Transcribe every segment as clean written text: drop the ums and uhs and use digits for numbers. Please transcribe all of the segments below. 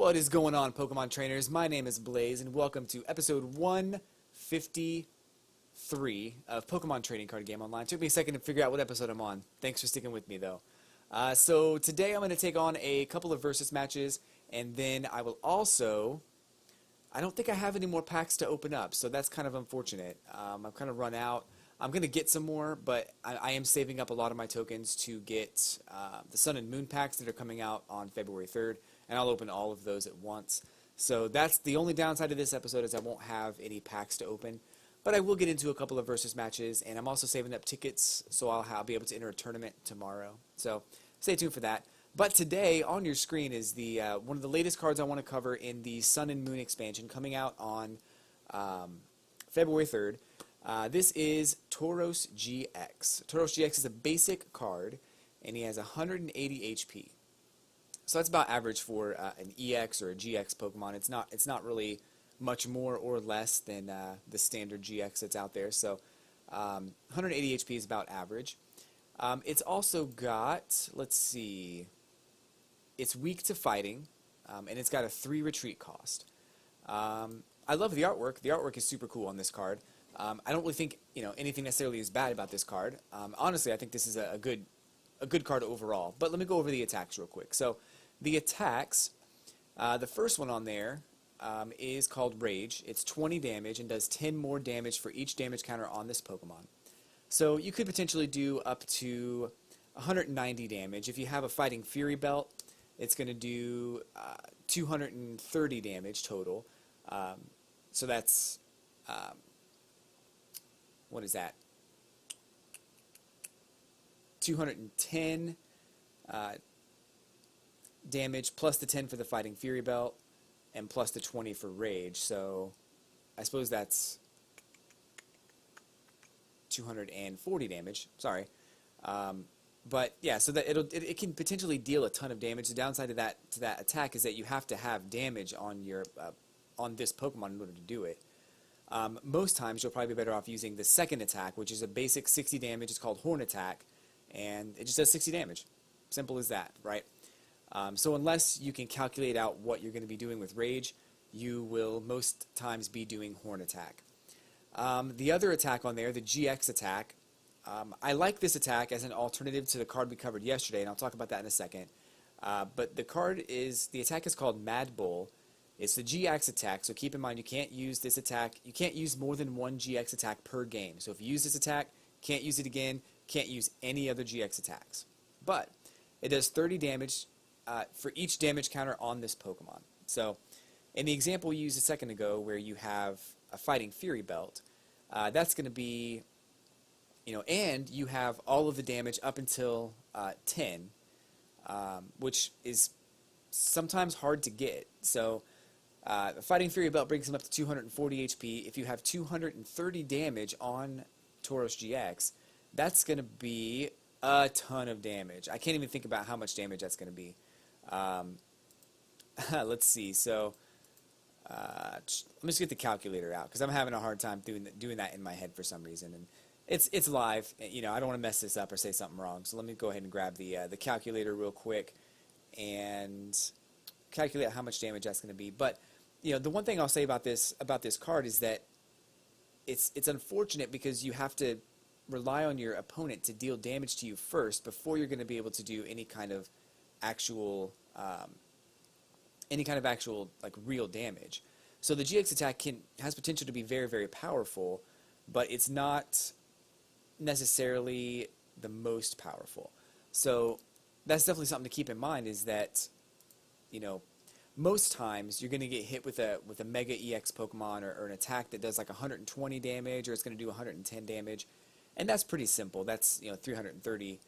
What is going on, Pokemon trainers? My name is Blaze, and welcome to episode 153 of Pokemon Trading Card Game Online. It took me a second to figure out what episode I'm on. Thanks for sticking with me, though. So today I'm going to take on a couple of versus matches, and then I will also... I don't think I have any more packs to open up, so that's kind of unfortunate. I've kind of run out. I'm going to get some more, but I am saving up a lot of my tokens to get the Sun and Moon packs that are coming out on February 3rd, and I'll open all of those at once. So that's the only downside of this episode, is I won't have any packs to open. But I will get into a couple of versus matches, and I'm also saving up tickets, so I'll be able to enter a tournament tomorrow. So stay tuned for that. But today, on your screen, is the one of the latest cards I want to cover in the Sun and Moon expansion coming out on February 3rd. This is Tauros GX. Tauros GX is a basic card, and he has 180 HP. So that's about average for an EX or a GX Pokemon. It's not really much more or less than the standard GX that's out there. So 180 HP is about average. It's also got, let's see, it's weak to fighting, and it's got a 3 retreat cost. I love the artwork. The artwork is super cool on this card. I don't really think anything necessarily is bad about this card. Honestly, I think this is a good card overall. But let me go over the attacks real quick. So the attacks, the first one on there is called Rage. It's 20 damage and does 10 more damage for each damage counter on this Pokemon. So you could potentially do up to 190 damage. If you have a Fighting Fury Belt, it's going to do 230 damage total. So that's... what is that? 210 damage plus the 10 for the Fighting Fury Belt and plus the 20 for Rage. So I suppose that's 240 damage. Sorry. But yeah, so that it can potentially deal a ton of damage. The downside to that attack is that you have to have damage on your on this Pokemon in order to do it. Most times you'll probably be better off using the second attack, which is a basic 60 damage. It's called Horn Attack, and it just does 60 damage. Simple as that, right? So unless you can calculate out what you're going to be doing with Rage, you will most times be doing Horn Attack. The other attack on there, the GX attack, I like this attack as an alternative to the card we covered yesterday, and I'll talk about that in a second. But the attack is called Mad Bull. It's the GX attack, so keep in mind you can't use this attack. You can't use more than one GX attack per game. So if you use this attack, can't use it again, can't use any other GX attacks. But it does 30 damage for each damage counter on this Pokemon. So in the example we used a second ago where you have a Fighting Fury Belt, that's going to be, and you have all of the damage up until 10, which is sometimes hard to get. So the Fighting Fury Belt brings him up to 240 HP. If you have 230 damage on Tauros GX, that's going to be a ton of damage. I can't even think about how much damage that's going to be. Let's see. So let me just get the calculator out, because I'm having a hard time doing that in my head for some reason. And it's live. I don't want to mess this up or say something wrong. So let me go ahead and grab the calculator real quick and calculate how much damage that's going to be. But the one thing I'll say about this card is that it's unfortunate, because you have to rely on your opponent to deal damage to you first before you're going to be able to do any kind of actual like real damage. So the GX attack has potential to be very, very powerful, but it's not necessarily the most powerful. So that's definitely something to keep in mind, is that most times you're going to get hit with a Mega EX Pokemon or an attack that does like 120 damage, or it's going to do 110 damage, and that's pretty simple. That's 330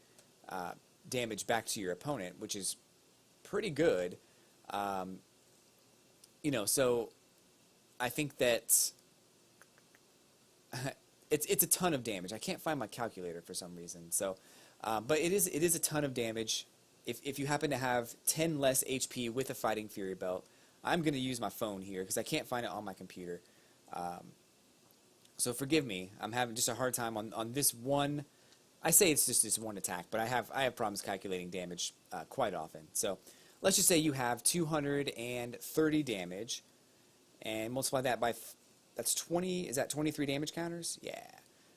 damage back to your opponent, which is pretty good. So I think that it's a ton of damage. I can't find my calculator for some reason. So, but it is a ton of damage. If you happen to have 10 less HP with a Fighting Fury Belt, I'm going to use my phone here because I can't find it on my computer. So forgive me. I'm having just a hard time on this one. I say it's just this one attack, but I have problems calculating damage quite often. So let's just say you have 230 damage, and multiply that by, that's 20, is that 23 damage counters? Yeah.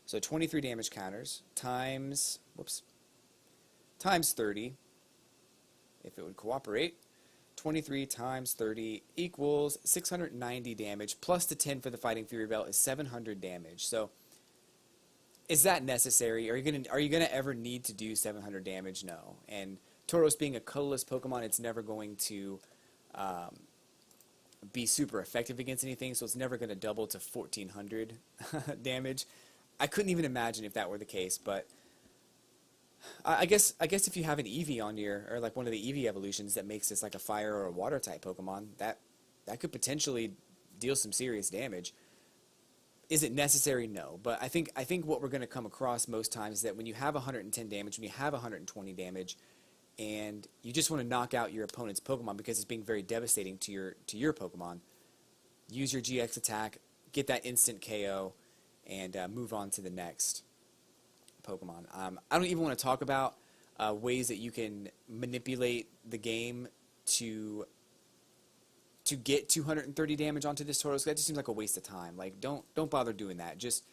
So 23 damage counters times, whoops, times 30, if it would cooperate. 23 times 30 equals 690 damage, plus the 10 for the Fighting Fury Belt is 700 damage. So is that necessary? Are you gonna ever need to do 700 damage? No. And Tauros being a colorless Pokemon, it's never going to be super effective against anything, so it's never going to double to 1400 damage. I couldn't even imagine if that were the case, but I guess if you have an Eevee on your, or like one of the Eevee evolutions that makes this like a fire or a water type Pokemon, that could potentially deal some serious damage. Is it necessary? No, but I think what we're going to come across most times is that when you have 110 damage, when you have 120 damage, and you just want to knock out your opponent's Pokemon because it's being very devastating to your Pokemon, use your GX attack, get that instant KO, and move on to the next Pokemon. I don't even want to talk about ways that you can manipulate the game to get 230 damage onto this Tauros. That just seems like a waste of time. Like, don't bother doing that. Just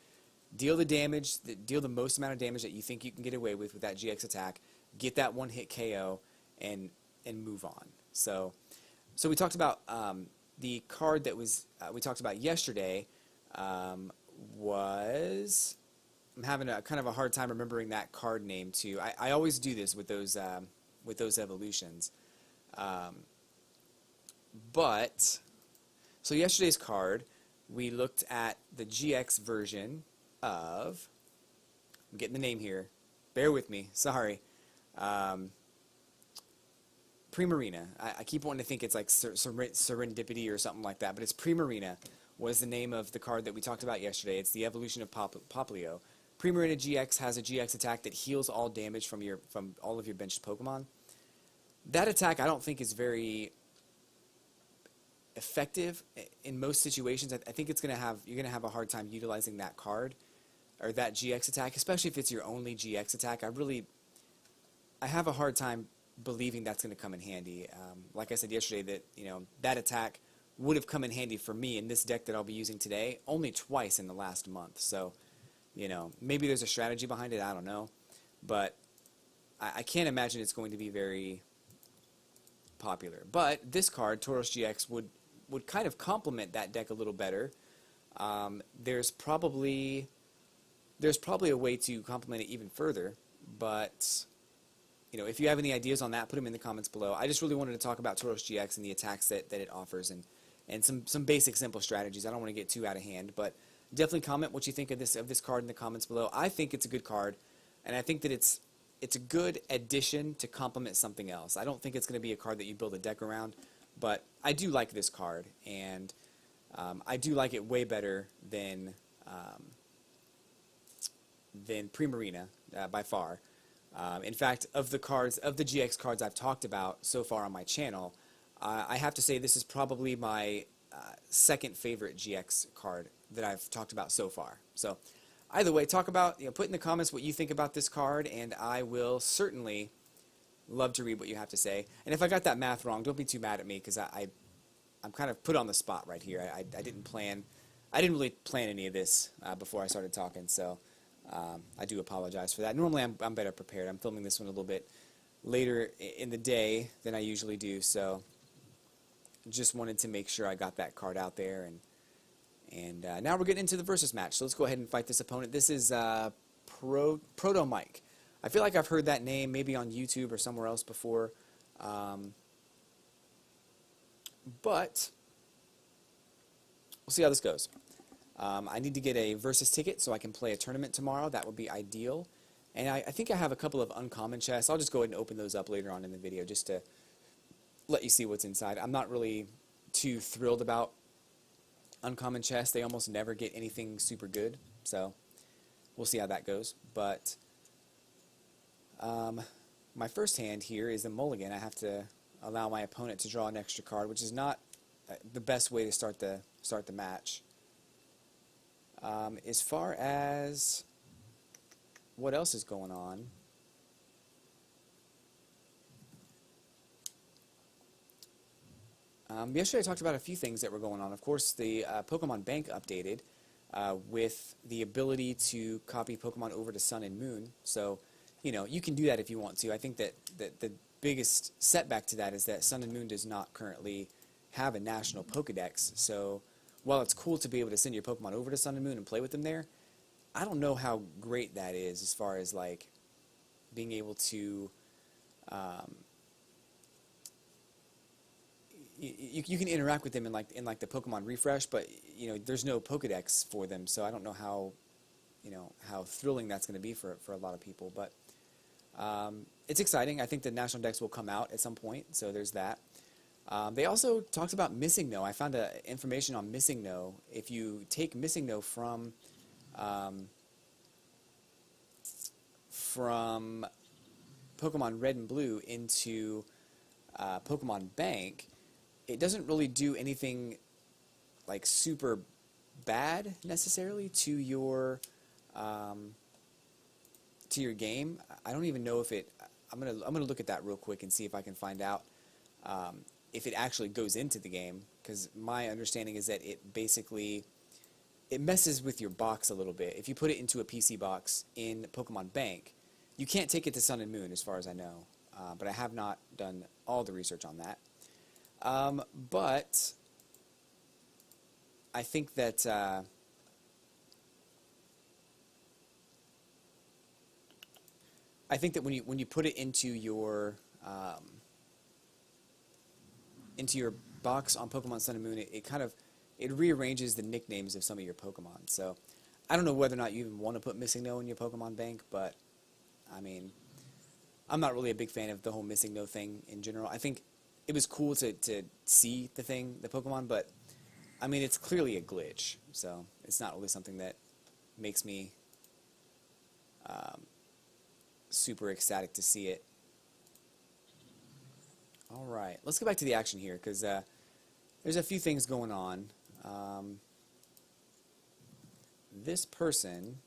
deal the damage, deal the most amount of damage that you think you can get away with that GX attack. Get that one hit KO and move on. So we talked about the card that was we talked about yesterday was, I'm having a kind of a hard time remembering that card name too. I always do this with those evolutions. But so yesterday's card, we looked at the GX version of, I'm getting the name here, bear with me, sorry, Primarina. I keep wanting to think it's like Serendipity or something like that, but it's Primarina was the name of the card that we talked about yesterday. It's the evolution of Poplio. Primarina GX has a GX attack that heals all damage from all of your benched Pokemon. That attack I don't think is very effective in most situations. I think you're gonna have a hard time utilizing that card or that GX attack, especially if it's your only GX attack. I have a hard time believing that's going to come in handy. Like I said yesterday, that that attack would have come in handy for me in this deck that I'll be using today only twice in the last month. So, maybe there's a strategy behind it. I don't know, but I can't imagine it's going to be very popular. But this card, Tauros GX, would kind of complement that deck a little better. There's probably a way to complement it even further, but if you have any ideas on that, put them in the comments below. I just really wanted to talk about Tauros GX and the attacks that it offers, and some basic simple strategies. I don't want to get too out of hand, but definitely comment what you think of this card in the comments below. I think it's a good card, and I think that it's a good addition to complement something else. I don't think it's going to be a card that you build a deck around, but I do like this card, and I do like it way better than Primarina by far. In fact, of the GX cards I've talked about so far on my channel, I have to say this is probably my second favorite GX card that I've talked about so far. So either way, put in the comments what you think about this card, and I will certainly love to read what you have to say. And if I got that math wrong, don't be too mad at me, because I'm kind of put on the spot right here. I didn't really plan any of this before I started talking, so I do apologize for that. Normally I'm better prepared. I'm filming this one a little bit later in the day than I usually do, so just wanted to make sure I got that card out there. And now we're getting into the versus match, so let's go ahead and fight this opponent. This is Proto Mike. I feel like I've heard that name maybe on YouTube or somewhere else before, but we'll see how this goes. I need to get a versus ticket so I can play a tournament tomorrow. That would be ideal. And I think I have a couple of uncommon chests. I'll just go ahead and open those up later on in the video just to let you see what's inside. I'm not really too thrilled about uncommon chests. They almost never get anything super good, so we'll see how that goes. But my first hand here is a mulligan. I have to allow my opponent to draw an extra card, which is not the best way to start the match. As far as what else is going on, Yesterday I talked about a few things that were going on. Of course, the Pokemon Bank updated with the ability to copy Pokemon over to Sun and Moon. So, you know, you can do that if you want to. I think that the biggest setback to that is that Sun and Moon does not currently have a national Pokedex. So, while it's cool to be able to send your Pokemon over to Sun and Moon and play with them there, I don't know how great that is as far as like being able to you can interact with them in like the Pokemon Refresh, but you know there's no Pokedex for them, so I don't know how how thrilling that's going to be for a lot of people. But it's exciting. I think the national Dex will come out at some point, so there's that. They also talked about Missing No. I found information on Missing No. If you take Missing No from Pokemon Red and Blue into Pokemon Bank, it doesn't really do anything like super bad necessarily to your game. I don't even know if it. I'm gonna look at that real quick and see if I can find out if it actually goes into the game. Because my understanding is that it basically messes with your box a little bit. If you put it into a PC box in Pokemon Bank, you can't take it to Sun and Moon, as far as I know. But I have not done all the research on that. But I think that when you put it into your box on Pokemon Sun and Moon, it rearranges the nicknames of some of your Pokemon. So I don't know whether or not you even want to put Missing No in your Pokemon Bank, but I mean, I'm not really a big fan of the whole Missing No thing in general. I think it was cool to see the Pokemon, but I mean, it's clearly a glitch, so it's not really something that makes me super ecstatic to see it. Alright, let's get back to the action here, because there's a few things going on. This person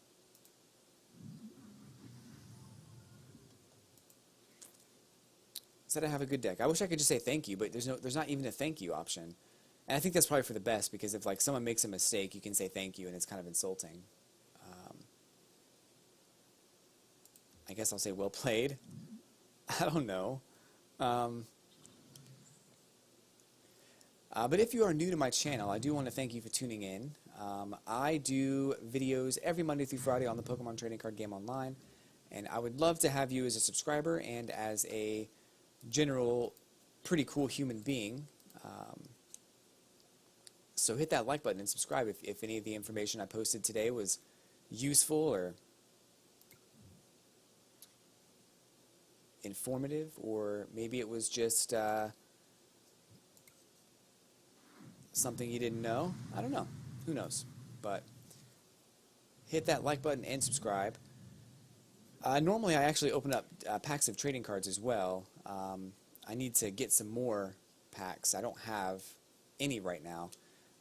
said I have a good deck. I wish I could just say thank you, but there's not even a thank you option. And I think that's probably for the best, because if like someone makes a mistake, you can say thank you, and it's kind of insulting. I guess I'll say well played. I don't know. But if you are new to my channel, I do want to thank you for tuning in. I do videos every Monday through Friday on the Pokemon Trading Card Game Online, and I would love to have you as a subscriber and as a general pretty cool human being. So hit that like button and subscribe if any of the information I posted today was useful or informative, or maybe it was just something you didn't know. I don't know. Who knows? But hit that like button and subscribe. Normally I actually open up packs of trading cards as well. I need to get some more packs. I don't have any right now.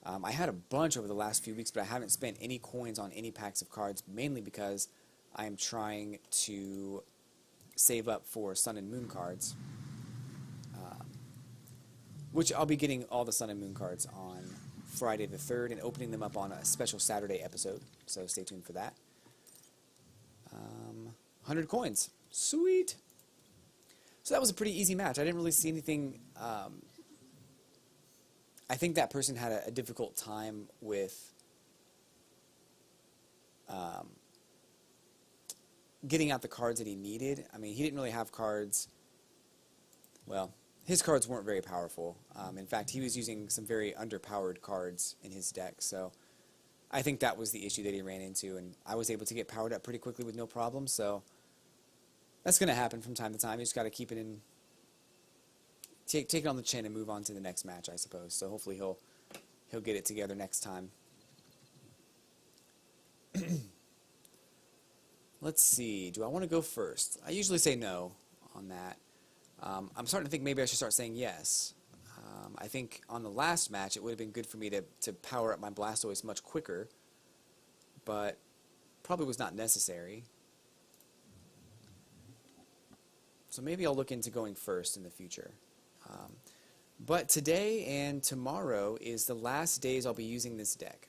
I had a bunch over the last few weeks, but I haven't spent any coins on any packs of cards, mainly because I am trying to save up for Sun and Moon cards, which I'll be getting all the Sun and Moon cards on Friday the 3rd and opening them up on a special Saturday episode, so stay tuned for that. 100 coins. Sweet! So that was a pretty easy match. I didn't really see anything. I think that person had a difficult time with getting out the cards that he needed. I mean, he didn't really have cards. Well, his cards weren't very powerful. In fact, he was using some very underpowered cards in his deck. So I think that was the issue that he ran into, and I was able to get powered up pretty quickly with no problem. So that's going to happen from time to time. You just got to keep it in, take it on the chin and move on to the next match, I suppose. So hopefully he'll get it together next time. Let's see. Do I want to go first? I usually say no on that. I'm starting to think maybe I should start saying yes. I think on the last match it would have been good for me to power up my Blastoise much quicker, but probably was not necessary. So maybe I'll look into going first in the future. But today and tomorrow is the last days I'll be using this deck.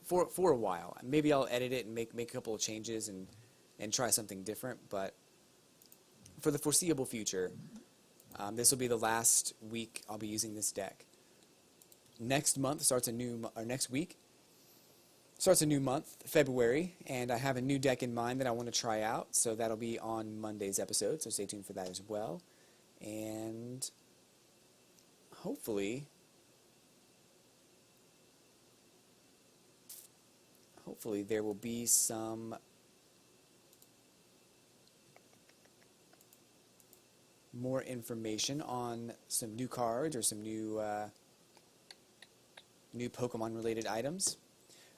For a while. Maybe I'll edit it and make a couple of changes and try something different, but for the foreseeable future, this will be the last week I'll be using this deck. Next month starts a new, or next week starts a new month, February, and I have a new deck in mind that I want to try out, so that'll be on Monday's episode, so stay tuned for that as well. And hopefully there will be some more information on some new cards or some new Pokemon related items.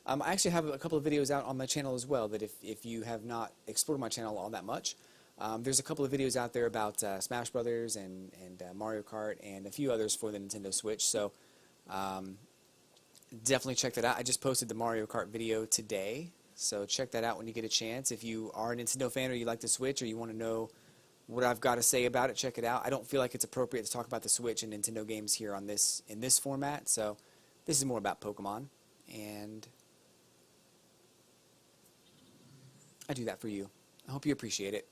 I actually have a couple of videos out on my channel as well that if you have not explored my channel all that much, there's a couple of videos out there about Smash Brothers and Mario Kart and a few others for the Nintendo Switch, so definitely check that out. I just posted the Mario Kart video today, so check that out when you get a chance. If you are a Nintendo fan or you like the Switch or you want to know what I've got to say about it, check it out. I don't feel like it's appropriate to talk about the Switch and Nintendo games here on in this format, so this is more about Pokemon, and I do that for you. I hope you appreciate it.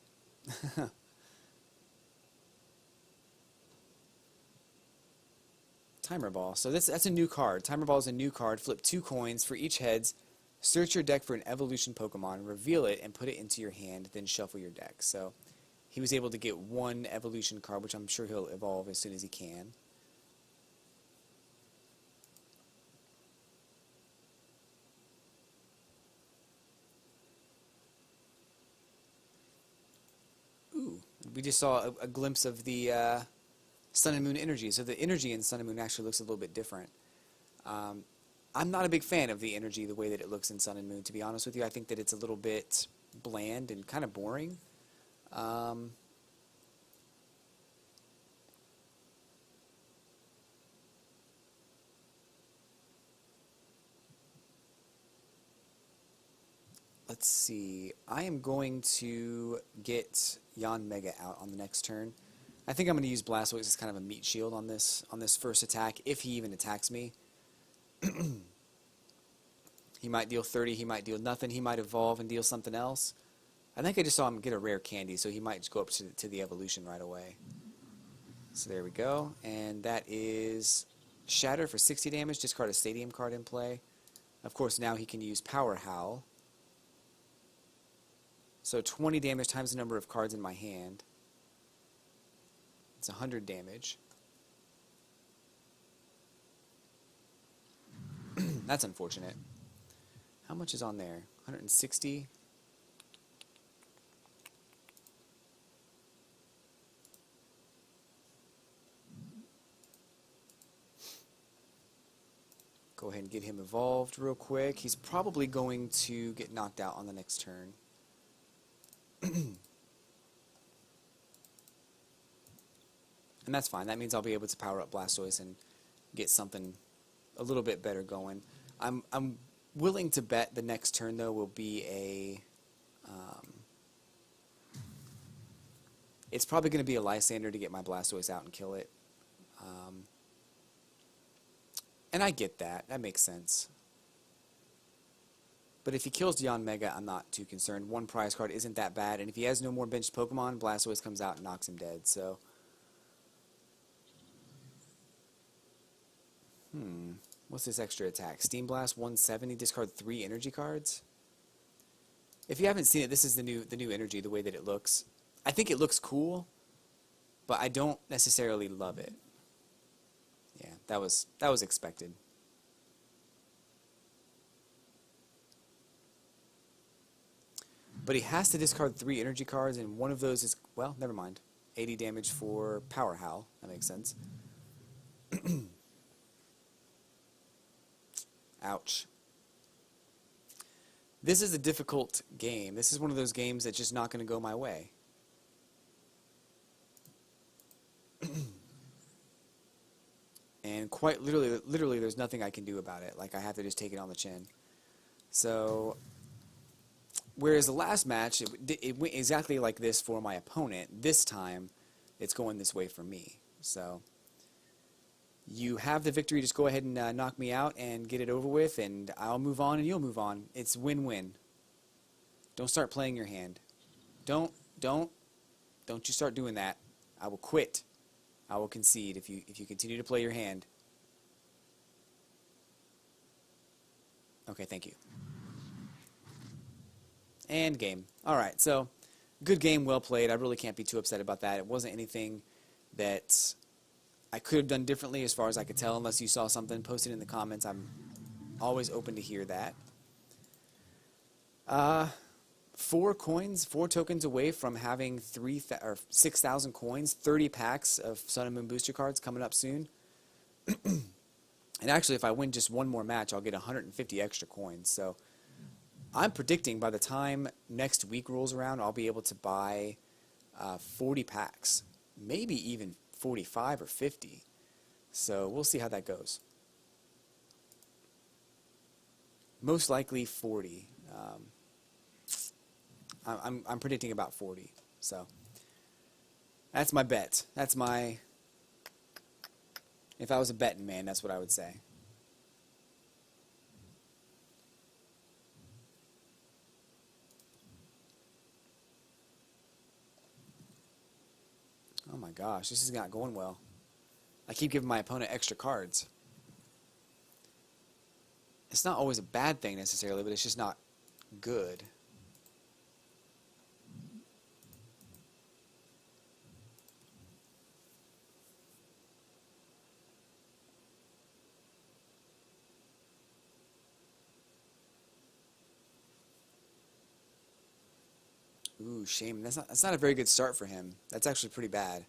Timer Ball. So that's a new card. Timer Ball is a new card. Flip 2 coins for each heads. Search your deck for an evolution Pokemon, reveal it, and put it into your hand, then shuffle your deck. So he was able to get one evolution card, which I'm sure he'll evolve as soon as he can. Ooh, we just saw a glimpse of the Sun and Moon energy. So the energy in Sun and Moon actually looks a little bit different. I'm not a big fan of the energy the way that it looks in Sun and Moon, to be honest with you. I think that it's a little bit bland and kind of boring. Let's see. I am going to get Yanmega out on the next turn. I think I'm going to use Blastoise as kind of a meat shield on this first attack, if he even attacks me. He might deal 30, he might deal nothing, he might evolve and deal something else. I think I just saw him get a rare candy, so he might just go up to the evolution right away. So there we go, and that is Shatter for 60 damage, discard a Stadium card in play. Of course, now he can use Power Howl. So 20 damage times the number of cards in my hand. It's 100 damage. That's unfortunate. How much is on there? 160? Go ahead and get him evolved real quick. He's probably going to get knocked out on the next turn. And that's fine. That means I'll be able to power up Blastoise and get something a little bit better going. I'm willing to bet the next turn, though, will be a... it's probably going to be a Lysander to get my Blastoise out and kill it. And I get that. That makes sense. But if he kills Yanmega, I'm not too concerned. One prize card isn't that bad. And if he has no more benched Pokemon, Blastoise comes out and knocks him dead. So... what's this extra attack? Steam Blast 170, discard 3 energy cards. If you haven't seen it, this is the new energy, the way that it looks. I think it looks cool, but I don't necessarily love it. Yeah, that was expected. But he has to discard 3 energy cards, and one of those is, well, never mind. 80 damage for Power Howl. That makes sense. Ouch. This is a difficult game. This is one of those games that's just not going to go my way. And quite literally, there's nothing I can do about it. Like, I have to just take it on the chin. So, whereas the last match, it went exactly like this for my opponent, this time, it's going this way for me. So, you have the victory. Just go ahead and knock me out and get it over with, and I'll move on and you'll move on. It's win-win. Don't start playing your hand. Don't you start doing that. I will quit. I will concede if you continue to play your hand. Okay, thank you. And game. Alright, so good game, well played. I really can't be too upset about that. It wasn't anything that I could have done differently as far as I could tell. Unless you saw something, post it in the comments. I'm always open to hear that. 4 coins, 4 tokens away from having 6,000 coins, 30 packs of Sun and Moon booster cards coming up soon. And actually, if I win just one more match, I'll get 150 extra coins. So I'm predicting by the time next week rolls around, I'll be able to buy 40 packs, maybe even 45 or 50. So we'll see how that goes. Most likely 40. I'm predicting about 40. So that's my bet. That's my... If I was a betting man, that's what I would say. Oh my gosh, this is not going well. I keep giving my opponent extra cards. It's not always a bad thing necessarily, but it's just not good. Ooh, shame. That's not a very good start for him. That's actually pretty bad.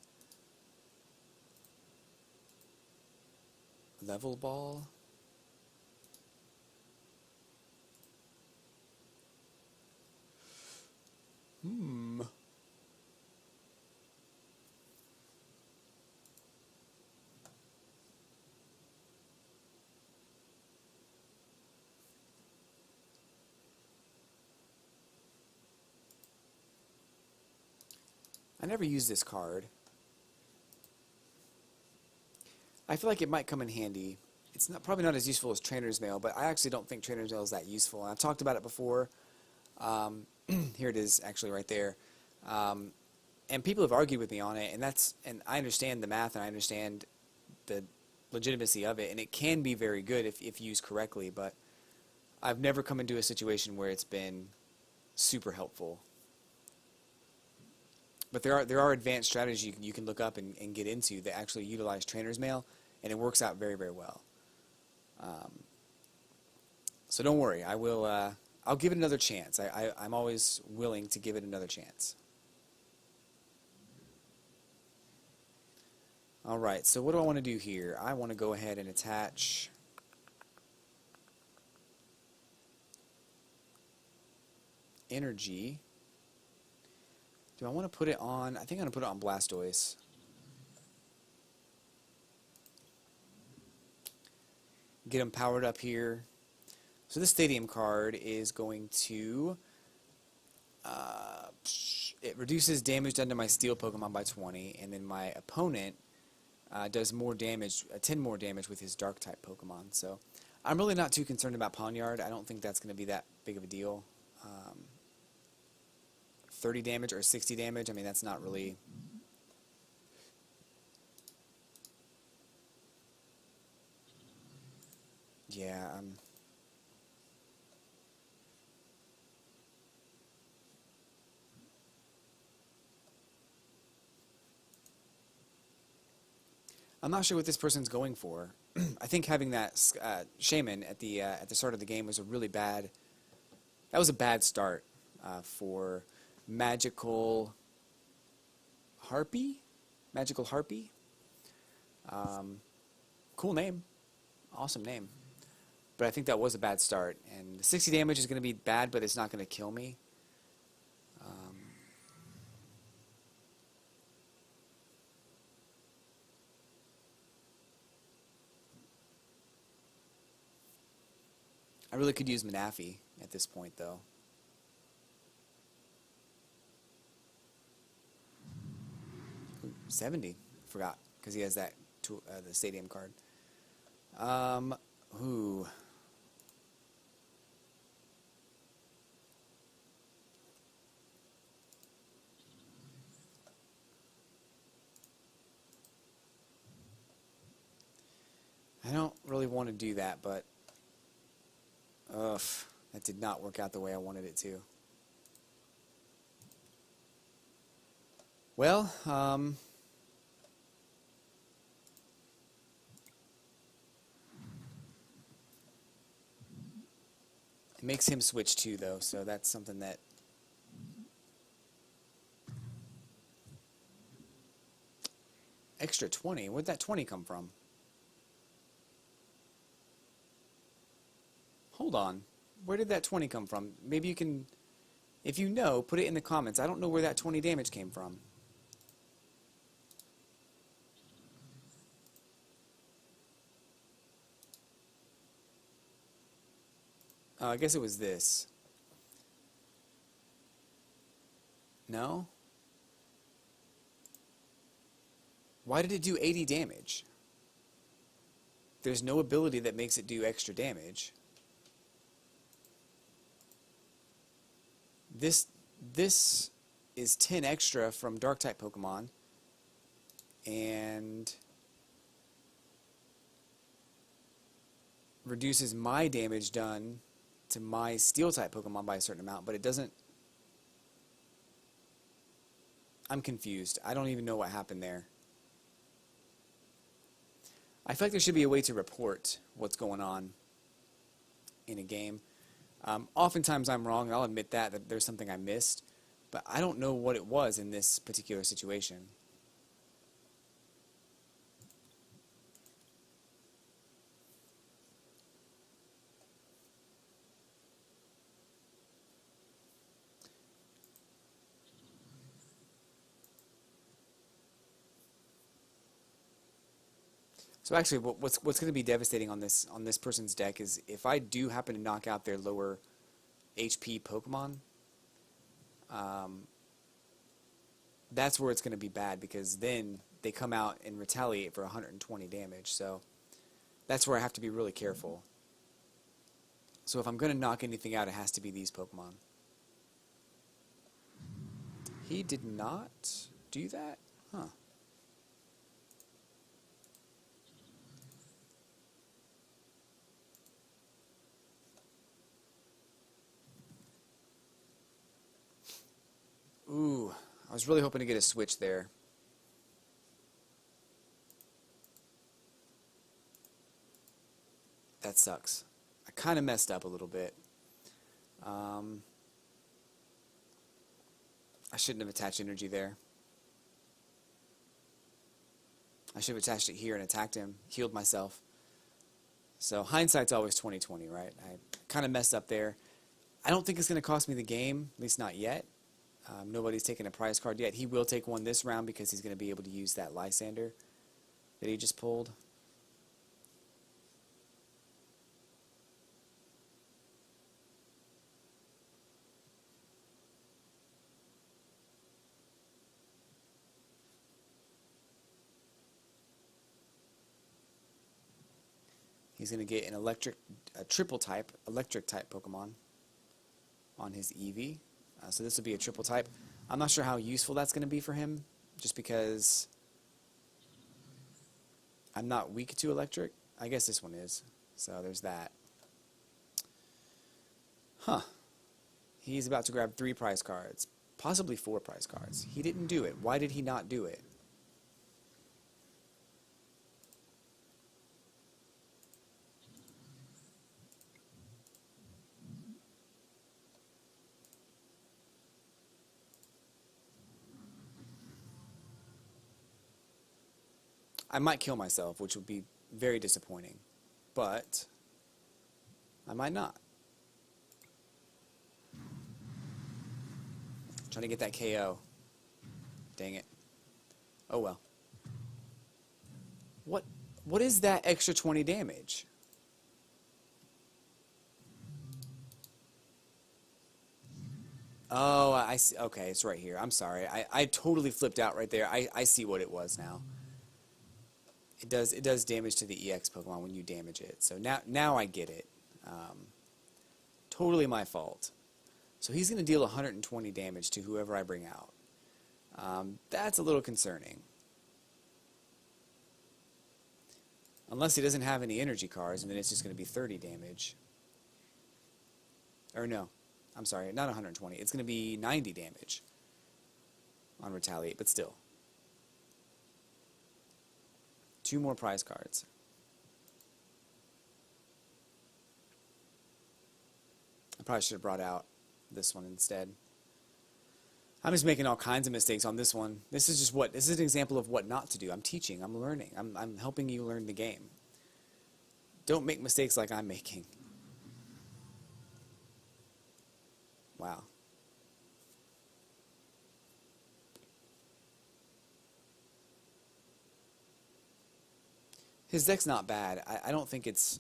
Level ball. I never use this card. I feel like it might come in handy. It's probably not as useful as Trainer's Mail, but I actually don't think Trainer's Mail is that useful. And I've talked about it before. Here it is, actually, right there. And people have argued with me on it, and I understand the math, and I understand the legitimacy of it, and it can be very good if used correctly, but I've never come into a situation where it's been super helpful. But there are advanced strategies you can look up and get into that actually utilize Trainer's Mail, and it works out very, very well. So don't worry, I'll give it another chance. I'm always willing to give it another chance. Alright, so what do I want to do here? I want to go ahead and attach energy. Do I want to put it on? I think I'm going to put it on Blastoise. Get him powered up here. So this Stadium card is going to... it reduces damage done to my Steel Pokemon by 20, and then my opponent does more damage, 10 more damage with his Dark-type Pokemon. So I'm really not too concerned about Pawniard. I don't think that's going to be that big of a deal. 30 damage or 60 damage, I mean, that's not really... Yeah, I'm not sure what this person's going for. I think having that Shaman at the start of the game was a really bad... That was a bad start for Magical Harpy? Magical Harpy? Cool name. Awesome name. But I think that was a bad start. And the 60 damage is going to be bad, but it's not going to kill me. I really could use Manaphy at this point, though. Ooh, 70. Forgot, because he has that the Stadium card. Ooh. I don't really want to do that, but ugh, that did not work out the way I wanted it to. Well, it makes him switch too, though, so that's something that... Extra 20? Where'd that 20 come from? Hold on. Where did that 20 come from? Maybe you can... If you know, put it in the comments. I don't know where that 20 damage came from. I guess it was this. No? Why did it do 80 damage? There's no ability that makes it do extra damage. This is 10 extra from Dark-type Pokemon. And reduces my damage done to my Steel-type Pokemon by a certain amount, but it doesn't... I'm confused. I don't even know what happened there. I feel like there should be a way to report what's going on in a game. Oftentimes I'm wrong, and I'll admit that there's something I missed, but I don't know what it was in this particular situation. So actually, what's going to be devastating on this person's deck is if I do happen to knock out their lower HP Pokemon, that's where it's going to be bad, because then they come out and retaliate for 120 damage. So that's where I have to be really careful. So if I'm going to knock anything out, it has to be these Pokemon. He did not do that? Huh. Ooh, I was really hoping to get a switch there. That sucks. I kind of messed up a little bit. I shouldn't have attached energy there. I should have attached it here and attacked him, healed myself. So hindsight's always 20/20, right? I kind of messed up there. I don't think it's going to cost me the game, at least not yet. Nobody's taken a prize card yet. He will take one this round because he's going to be able to use that Lysander that he just pulled. He's going to get a triple type, electric type Pokemon on his Eevee. So this will be a triple type. I'm not sure how useful that's going to be for him, just because I'm not weak to electric. I guess this one is. So there's that. Huh. He's about to grab 3 prize cards, possibly 4 prize cards. He didn't do it. Why did he not do it? I might kill myself, which would be very disappointing, but I might not. Trying to get that KO. Dang it. Oh well. What is that extra 20 damage? Oh, I see. Okay, it's right here. I'm sorry. I totally flipped out right there. I see what it was now. it does damage to the EX Pokemon when you damage it. So now I get it. Totally my fault. So he's going to deal 120 damage to whoever I bring out. That's a little concerning. Unless he doesn't have any energy cards, and then it's just going to be 30 damage. Or no, I'm sorry, not 120. It's going to be 90 damage on Retaliate, but still. 2 more prize cards. I probably should have brought out this one instead. I'm just making all kinds of mistakes on this one. This is an example of what not to do. I'm teaching, I'm learning, I'm helping you learn the game. Don't make mistakes like I'm making. Wow. His deck's not bad. I don't think it's...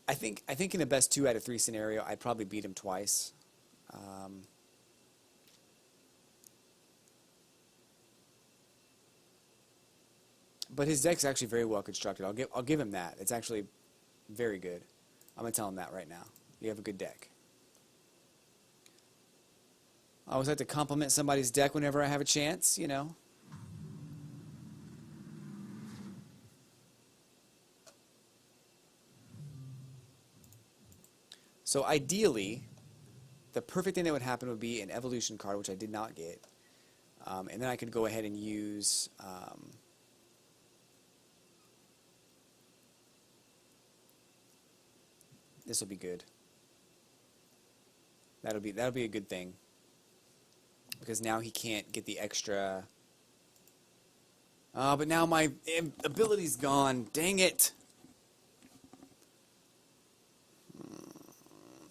I think in a best 2 out of 3 scenario, I'd probably beat him twice. But his deck's actually very well constructed. I'll give him that. It's actually very good. I'm gonna tell him that right now. You have a good deck. I always like to compliment somebody's deck whenever I have a chance, you know. So ideally, the perfect thing that would happen would be an evolution card, which I did not get. And then I could go ahead and use... this will be good. That'll be a good thing. Because now he can't get the extra... but now my ability's gone. Dang it!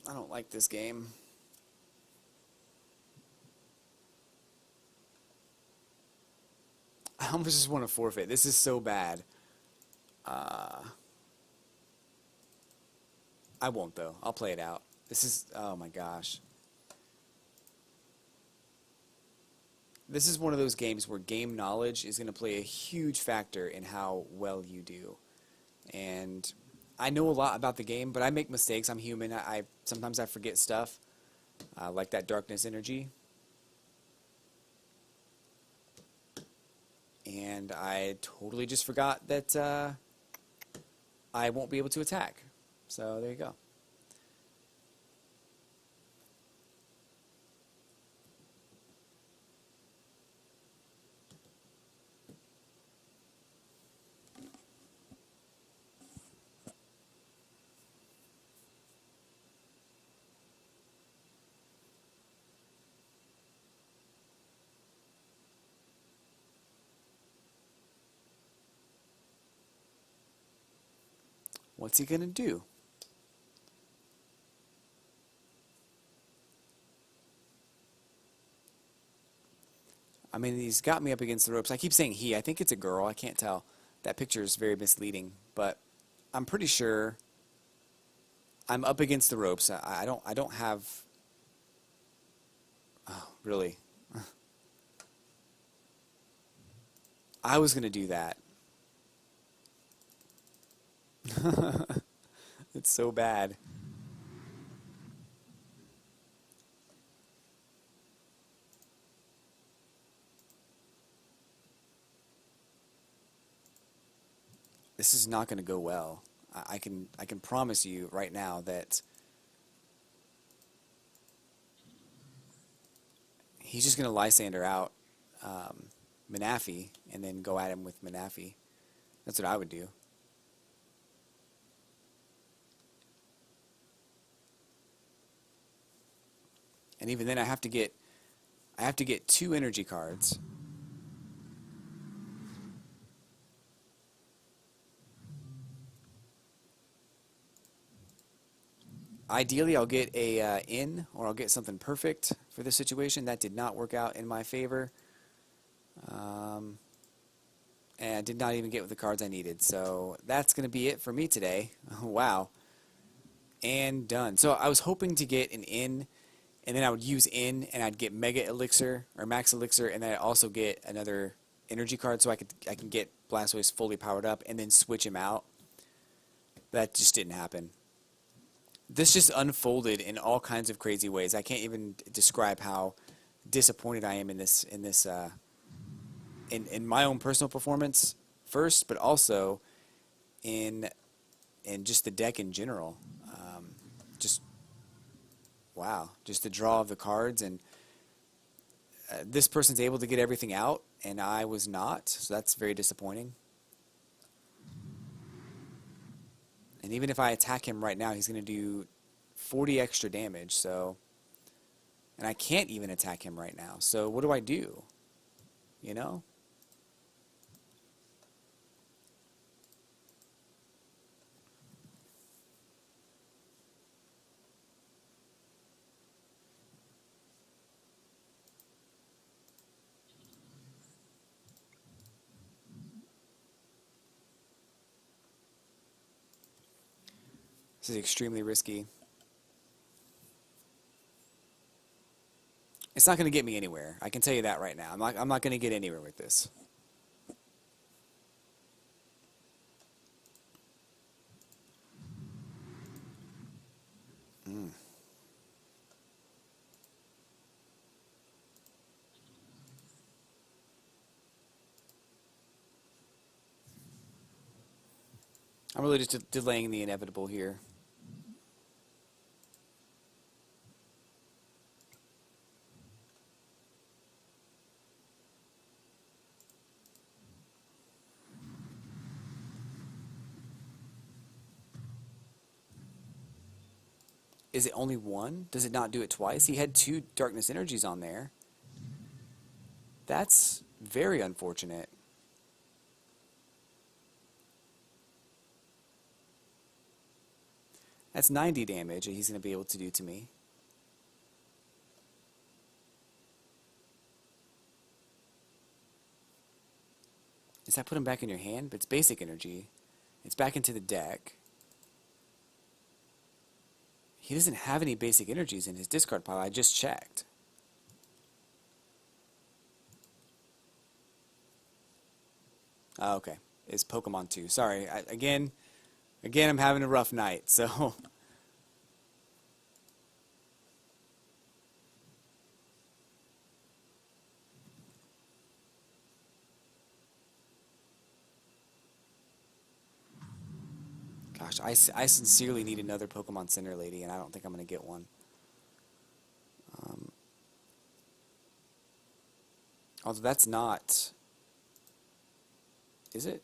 I don't like this game. I almost just want to forfeit. This is so bad. I won't, though. I'll play it out. This is... oh, my gosh. This is one of those games where game knowledge is going to play a huge factor in how well you do. And I know a lot about the game, but I make mistakes. I'm human. Sometimes I forget stuff, like that darkness energy. And I totally just forgot that I won't be able to attack. So there you go. What's he gonna do? I mean, he's got me up against the ropes. I keep saying he. I think it's a girl. I can't tell. That picture is very misleading, but I'm pretty sure I'm up against the ropes. I don't have... oh, really? I was gonna do that. It's so bad. This is not going to go well. I can promise you right now that he's just going to Lysander out Manaphy and then go at him with Manaphy. That's what I would do. And even then I have to get 2 energy cards. Ideally, I'll get a in, or I'll get something perfect for this situation. That did not work out in my favor. And I did not even get the cards I needed. So that's going to be it for me today. Wow. And done. So I was hoping to get an in, and then I would use in, and I'd get Mega Elixir, or Max Elixir, and then I'd also get another energy card so I can get Blastoise fully powered up and then switch him out. That just didn't happen. This just unfolded in all kinds of crazy ways. I can't even describe how disappointed I am in my own personal performance first, but also in just the deck in general. Just wow, just the draw of the cards, and this person's able to get everything out, and I was not, so that's very disappointing. And even if I attack him right now, he's going to do 40 extra damage, so... And I can't even attack him right now, so what do I do? You know? This is extremely risky. It's not going to get me anywhere. I can tell you that right now. I'm not going to get anywhere with this. I'm really just delaying the inevitable here. Is it only one? Does it not do it twice? He had 2 darkness energies on there. That's very unfortunate. That's 90 damage that he's going to be able to do to me. Does that put him back in your hand? But it's basic energy. It's back into the deck. He doesn't have any basic energies in his discard pile. I just checked. Oh, okay. It's Pokemon 2. Sorry. Again, I'm having a rough night, so... Gosh, I sincerely need another Pokemon Center Lady, and I don't think I'm going to get one. Although that's not... Is it?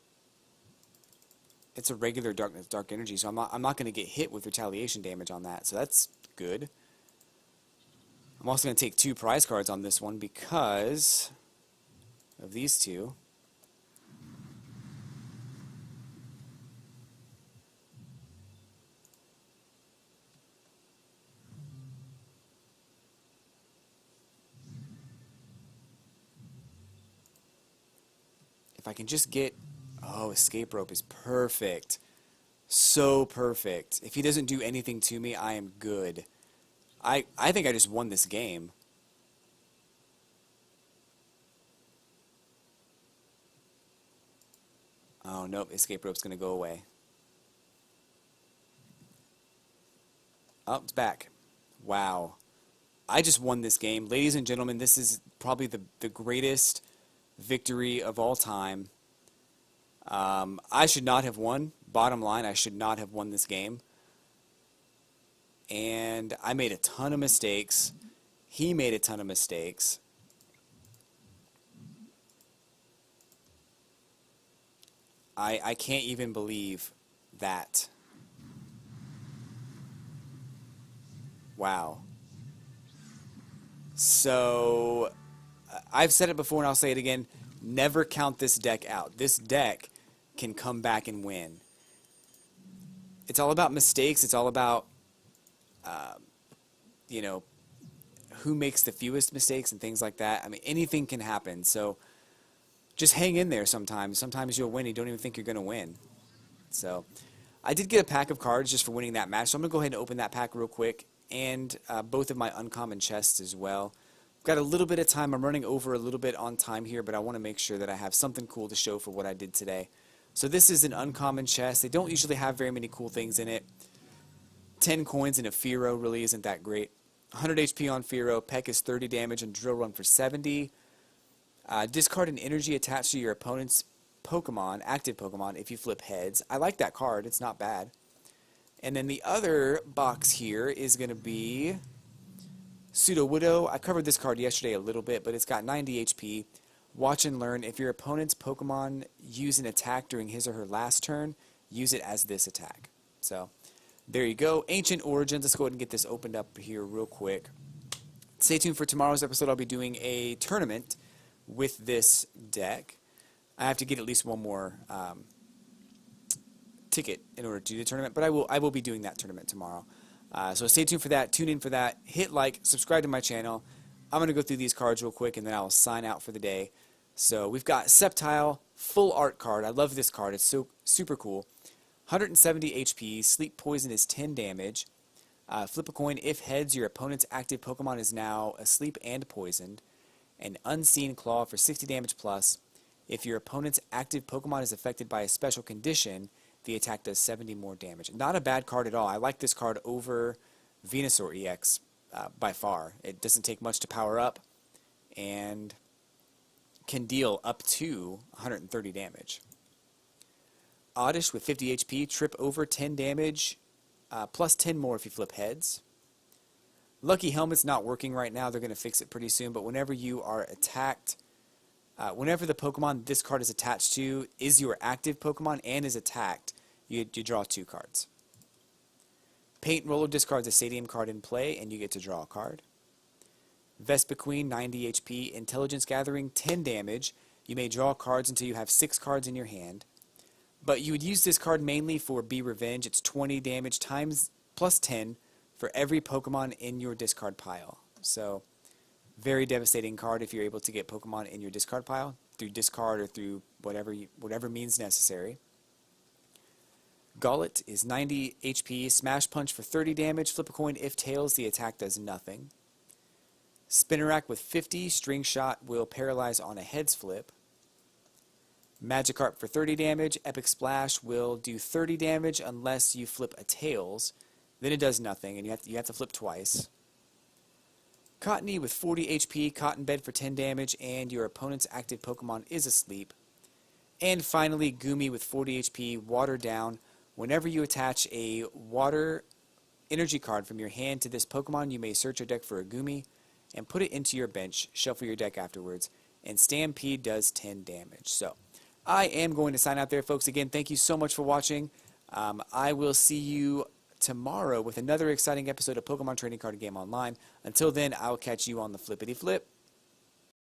It's a regular dark energy, so I'm not going to get hit with retaliation damage on that, so that's good. I'm also going to take 2 prize cards on this one because of these 2. If I can just get... Oh, Escape Rope is perfect. So perfect. If he doesn't do anything to me, I am good. I think I just won this game. Oh, nope. Escape Rope's going to go away. Oh, it's back. Wow. I just won this game. Ladies and gentlemen, this is probably the greatest victory of all time. I should not have won. Bottom line, I should not have won this game. And I made a ton of mistakes. He made a ton of mistakes. I can't even believe that. Wow. So, I've said it before and I'll say it again. Never count this deck out. This deck can come back and win. It's all about mistakes. It's all about, you know, who makes the fewest mistakes and things like that. I mean, anything can happen. So just hang in there sometimes. Sometimes you'll win. You don't even think you're going to win. So I did get a pack of cards just for winning that match. So I'm going to go ahead and open that pack real quick. And both of my uncommon chests as well. got a little bit of time. I'm running over a little bit on time here, but I want to make sure that I have something cool to show for what I did today. So this is an uncommon chest. They don't usually have very many cool things in it. 10 coins in a Fearow really isn't that great. 100 HP on Fearow. Peck is 30 damage and Drill Run for 70. Discard an energy attached to your opponent's Pokemon, active Pokemon, if you flip heads. I like that card. It's not bad. And then the other box here is going to be Pseudo-Widow. I covered this card yesterday a little bit, but it's got 90 HP. Watch and learn. If your opponent's Pokemon use an attack during his or her last turn, use it as this attack. So, there you go. Ancient Origins. Let's go ahead and get this opened up here real quick. Stay tuned for tomorrow's episode. I'll be doing a tournament with this deck. I have to get at least one more ticket in order to do the tournament, but I will be doing that tournament tomorrow. So stay tuned for that. Tune in for that. Hit like, subscribe to my channel. I'm going to go through these cards real quick, and then I'll sign out for the day. So we've got Sceptile, full art card. I love this card. It's so super cool. 170 HP. Sleep Poison is 10 damage. Flip a coin. If heads, your opponent's active Pokemon is now asleep and poisoned. An Unseen Claw for 60 damage plus. If your opponent's active Pokemon is affected by a special condition, the attack does 70 more damage. Not a bad card at all. I like this card over Venusaur EX by far. It doesn't take much to power up and can deal up to 130 damage. Oddish with 50 HP, trip over 10 damage, plus 10 more if you flip heads. Lucky Helmet's not working right now. They're going to fix it pretty soon, but whenever you are attacked, whenever the Pokemon this card is attached to is your active Pokemon and is attacked, you draw 2 cards. Paint Roller discards a Stadium card in play, and you get to draw a card. Vespiquen, 90 HP. Intelligence Gathering, 10 damage. You may draw cards until you have 6 cards in your hand. But you would use this card mainly for Be Revenge. It's 20 damage times plus 10 for every Pokemon in your discard pile. So, very devastating card if you're able to get Pokemon in your discard pile through discard or through whatever means necessary. Gullet is 90 HP. Smash Punch for 30 damage. Flip a coin. If tails, the attack does nothing. Spinarak with 50. String Shot will paralyze on a heads flip. Magikarp for 30 damage. Epic Splash will do 30 damage unless you flip a tails. Then it does nothing, and you have to flip twice. Cottony with 40 HP. Cotton Bed for 10 damage, and your opponent's active Pokemon is asleep. And finally, Goomy with 40 HP. Water Down. Whenever you attach a water energy card from your hand to this Pokemon, you may search your deck for a Goomy and put it into your bench, shuffle your deck afterwards, and Stampede does 10 damage. So, I am going to sign out there, folks. Again, thank you so much for watching. I will see you tomorrow with another exciting episode of Pokemon Trading Card Game Online. Until then, I'll catch you on the flippity flip.